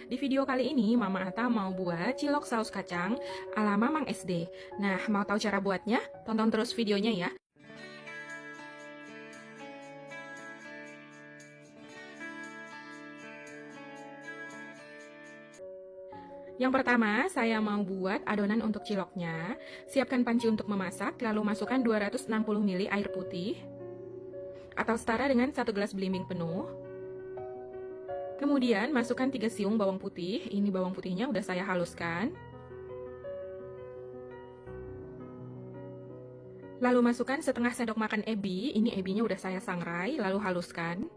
Di video kali ini, Mama Ata mau buat cilok saus kacang ala Mamang SD. Nah, mau tahu cara buatnya? Tonton terus videonya ya. Yang pertama, saya mau buat adonan untuk ciloknya. Siapkan panci untuk memasak, lalu masukkan 260 ml air putih atau setara dengan 1 gelas belimbing penuh. Kemudian masukkan 3 siung bawang putih. Ini bawang putihnya udah saya haluskan. Lalu masukkan setengah sendok makan ebi. Ini ebinya udah saya sangrai, lalu haluskan.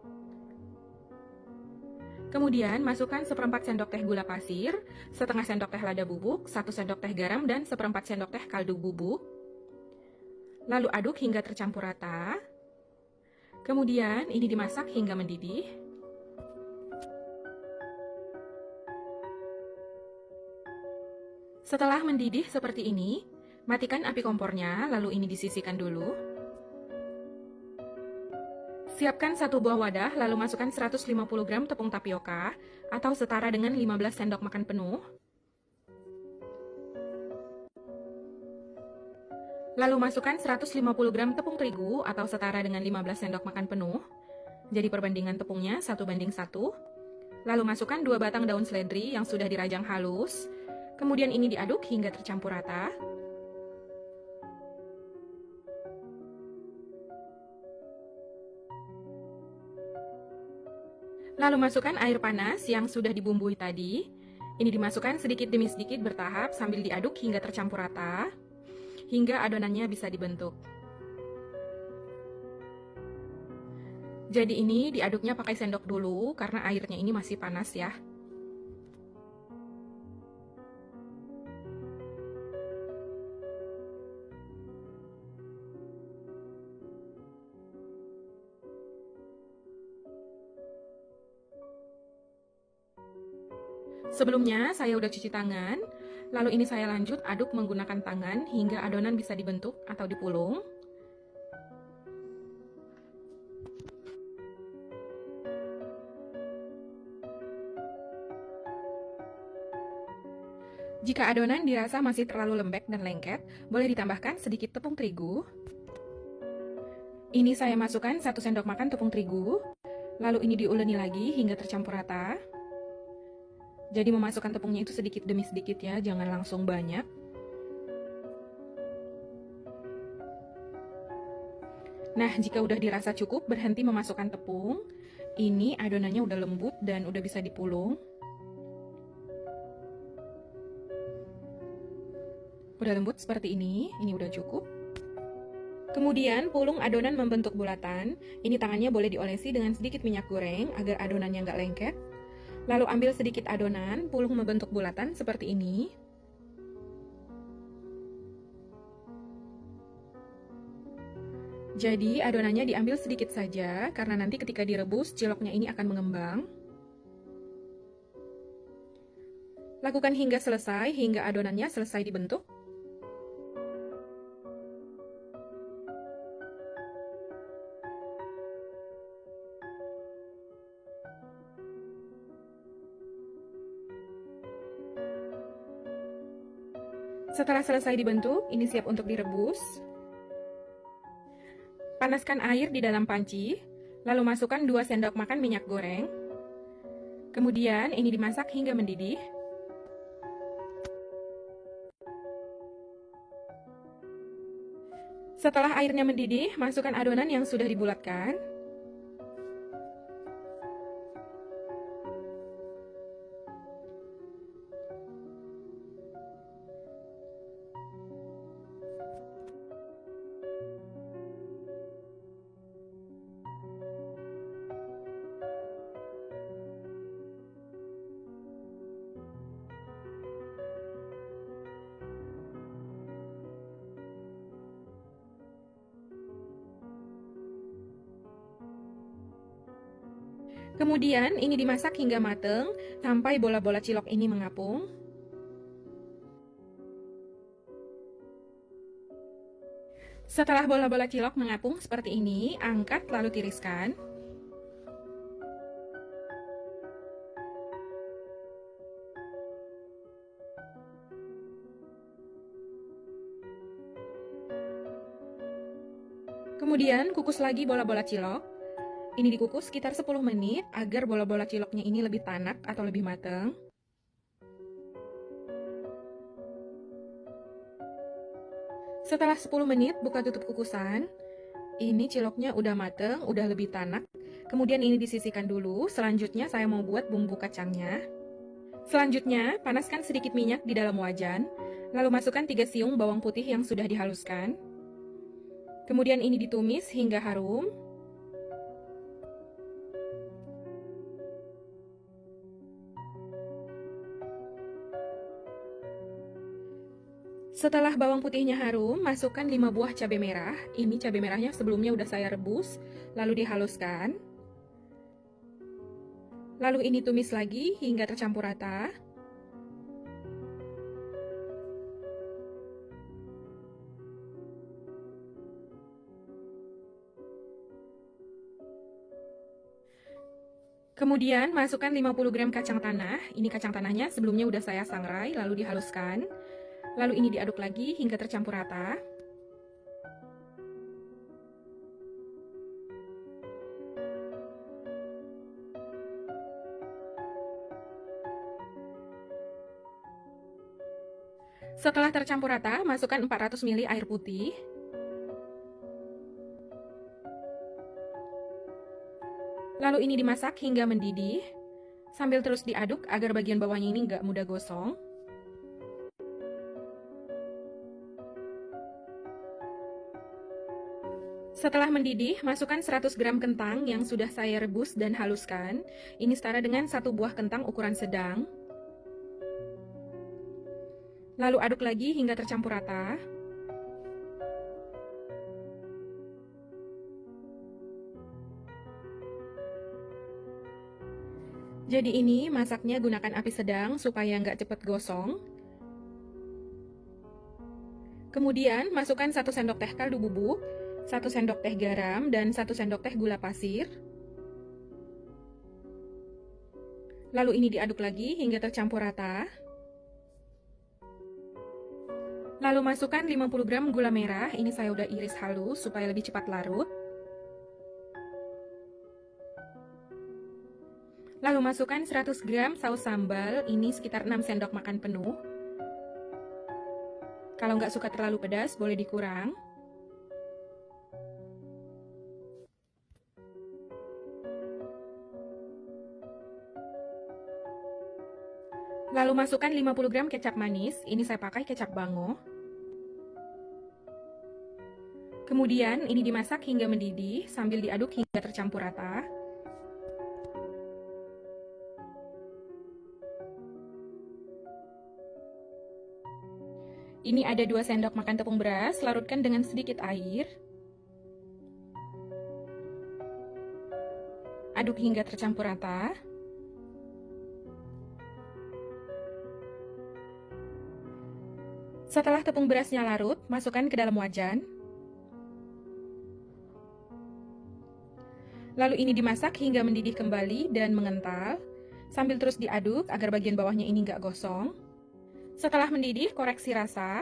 Kemudian masukkan seperempat sendok teh gula pasir, setengah sendok teh lada bubuk, 1 sendok teh garam, dan seperempat sendok teh kaldu bubuk. Lalu aduk hingga tercampur rata. Kemudian ini dimasak hingga mendidih. Setelah mendidih seperti ini, matikan api kompornya, lalu ini disisihkan dulu. Siapkan 1 buah wadah, lalu masukkan 150 gram tepung tapioka atau setara dengan 15 sendok makan penuh. Lalu masukkan 150 gram tepung terigu atau setara dengan 15 sendok makan penuh. Jadi perbandingan tepungnya 1:1. Lalu masukkan 2 batang daun seledri yang sudah dirajang halus. Kemudian ini diaduk hingga tercampur rata. Lalu masukkan air panas yang sudah dibumbui tadi. Ini dimasukkan sedikit demi sedikit bertahap sambil diaduk hingga tercampur rata, hingga adonannya bisa dibentuk. Jadi ini diaduknya pakai sendok dulu karena airnya ini masih panas ya. Sebelumnya saya udah cuci tangan, lalu ini saya lanjut aduk menggunakan tangan hingga adonan bisa dibentuk atau dipulung. Jika adonan dirasa masih terlalu lembek dan lengket, boleh ditambahkan sedikit tepung terigu. Ini saya masukkan 1 sendok makan tepung terigu, lalu ini diuleni lagi hingga tercampur rata. Jadi memasukkan tepungnya itu sedikit demi sedikit ya, jangan langsung banyak. Nah, jika udah dirasa cukup, berhenti memasukkan tepung. Ini adonannya udah lembut dan udah bisa dipulung. Udah lembut seperti ini udah cukup. Kemudian pulung adonan membentuk bulatan. Ini tangannya boleh diolesi dengan sedikit minyak goreng agar adonannya nggak lengket. Lalu ambil sedikit adonan, pulung membentuk bulatan seperti ini. Jadi adonannya diambil sedikit saja, karena nanti ketika direbus, ciloknya ini akan mengembang. Lakukan hingga selesai, hingga adonannya selesai dibentuk. Setelah selesai dibentuk, ini siap untuk direbus. Panaskan air di dalam panci, lalu masukkan 2 sendok makan minyak goreng. Kemudian ini dimasak hingga mendidih. Setelah airnya mendidih, masukkan adonan yang sudah dibulatkan. Kemudian ini dimasak hingga mateng sampai bola-bola cilok ini mengapung. Setelah bola-bola cilok mengapung seperti ini, angkat lalu tiriskan. Kemudian kukus lagi bola-bola cilok. Ini dikukus sekitar 10 menit agar bola-bola ciloknya ini lebih tanak atau lebih matang. Setelah 10 menit buka tutup kukusan, ini ciloknya udah mateng, udah lebih tanak. Kemudian ini disisihkan dulu, selanjutnya saya mau buat bumbu kacangnya. Selanjutnya, panaskan sedikit minyak di dalam wajan, lalu masukkan 3 siung bawang putih yang sudah dihaluskan. Kemudian ini ditumis hingga harum. Setelah bawang putihnya harum, masukkan 5 buah cabai merah. Ini cabai merahnya sebelumnya udah saya rebus, lalu dihaluskan. Lalu ini tumis lagi hingga tercampur rata. Kemudian masukkan 50 gram kacang tanah. Ini kacang tanahnya sebelumnya udah saya sangrai lalu dihaluskan. Lalu ini diaduk lagi hingga tercampur rata. Setelah tercampur rata, masukkan 400 ml air putih. Lalu ini dimasak hingga mendidih, sambil terus diaduk agar bagian bawahnya ini nggak mudah gosong. Setelah mendidih, masukkan 100 gram kentang yang sudah saya rebus dan haluskan. Ini setara dengan 1 buah kentang ukuran sedang. Lalu aduk lagi hingga tercampur rata. Jadi ini masaknya gunakan api sedang supaya nggak cepat gosong. Kemudian masukkan 1 sendok teh kaldu bubuk, 1 sendok teh garam, dan 1 sendok teh gula pasir. Lalu ini diaduk lagi hingga tercampur rata. Lalu masukkan 50 gram gula merah, ini saya udah iris halus supaya lebih cepat larut. Lalu masukkan 100 gram saus sambal, ini sekitar 6 sendok makan penuh. Kalau nggak suka terlalu pedas, boleh dikurang. Lalu masukkan 50 gram kecap manis, ini saya pakai kecap Bango. Kemudian ini dimasak hingga mendidih sambil diaduk hingga tercampur rata. Ini ada 2 sendok makan tepung beras, larutkan dengan sedikit air. Aduk hingga tercampur rata. Setelah tepung berasnya larut, masukkan ke dalam wajan. Lalu ini dimasak hingga mendidih kembali dan mengental, sambil terus diaduk agar bagian bawahnya ini nggak gosong. Setelah mendidih, koreksi rasa.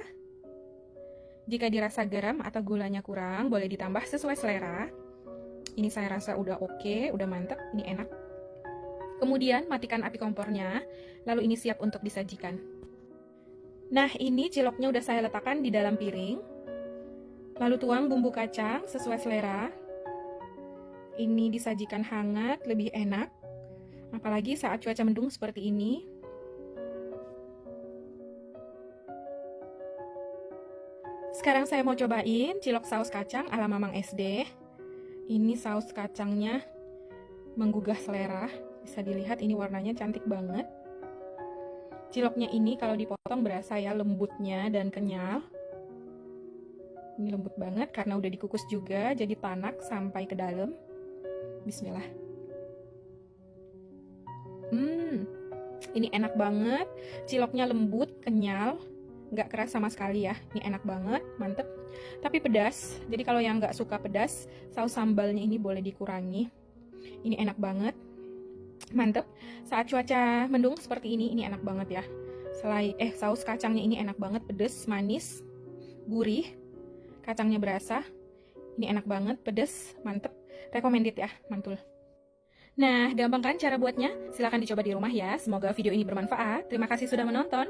Jika dirasa garam atau gulanya kurang, boleh ditambah sesuai selera. Ini saya rasa udah oke, udah mantep, ini enak. Kemudian matikan api kompornya, lalu ini siap untuk disajikan. Nah, ini ciloknya udah saya letakkan di dalam piring. Lalu tuang bumbu kacang sesuai selera. Ini disajikan hangat, lebih enak. Apalagi saat cuaca mendung seperti ini. Sekarang saya mau cobain cilok saus kacang ala Mamang SD. Ini saus kacangnya menggugah selera. Bisa dilihat ini warnanya cantik banget. Ciloknya ini kalau dipotong berasa ya lembutnya dan kenyal. Ini lembut banget karena udah dikukus juga, jadi tanak sampai ke dalam. Bismillah. Ini enak banget. Ciloknya lembut, kenyal. Nggak keras sama sekali ya, ini enak banget, mantep. Tapi pedas, jadi kalau yang nggak suka pedas, saus sambalnya ini boleh dikurangi. Ini enak banget, mantep. Saat cuaca mendung seperti ini enak banget ya. Saus kacangnya ini enak banget, pedas, manis, gurih, kacangnya berasa. Ini enak banget, pedes, mantep. Recommended ya, mantul. Nah, gampang kan cara buatnya? Silahkan dicoba di rumah ya. Semoga video ini bermanfaat. Terima kasih sudah menonton.